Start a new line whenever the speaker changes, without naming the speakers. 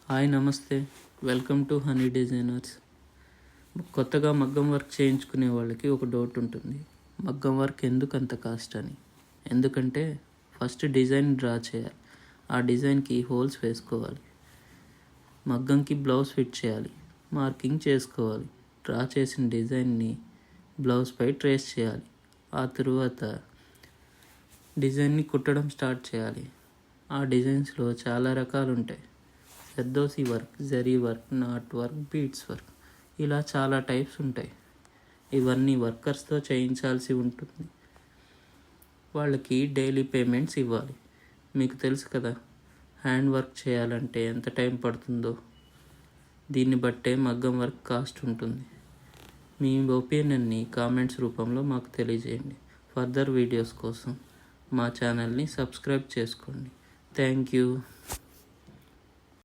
Hi నమస్తే, welcome to honey designers. కొత్తగా మగ్గం వర్క్ చేయించుకునే వాళ్ళకి ఒక డౌట్ ఉంటుంది, మగ్గం వర్క్ ఎందుకు అంత కాస్ట్ అని. ఎందుకంటే ఫస్ట్ డిజైన్ డ్రా చేయాలి, ఆ డిజైన్కి హోల్స్ వేసుకోవాలి, మగ్గంకి బ్లౌజ్ ఫిట్ చేయాలి, మార్కింగ్ చేసుకోవాలి, డ్రా చేసిన డిజైన్ని బ్లౌజ్పై ట్రేస్ చేయాలి, ఆ తరువాత డిజైన్ని కుట్టడం స్టార్ట్ చేయాలి. ఆ డిజైన్స్లో చాలా రకాలు ఉంటాయి. Zardozi work, zari work, not work, beads work, ఇలా చాలా టైప్స్ ఉంటాయి. ఇవన్నీ వర్కర్స్తో చేయించాల్సి ఉంటుంది. వాళ్ళకి డైలీ పేమెంట్స్ ఇవ్వాలి. మీకు తెలుసు కదా, హ్యాండ్ వర్క్ చేయాలంటే ఎంత టైం పడుతుందో. దీన్ని బట్టే మగ్గం వర్క్ కాస్ట్ ఉంటుంది. మీ ఒపీనియన్ని కామెంట్స్ రూపంలో మాకు తెలియజేయండి. ఫర్దర్ వీడియోస్ కోసం మా ఛానల్ని సబ్స్క్రైబ్ చేసుకోండి. Thank you.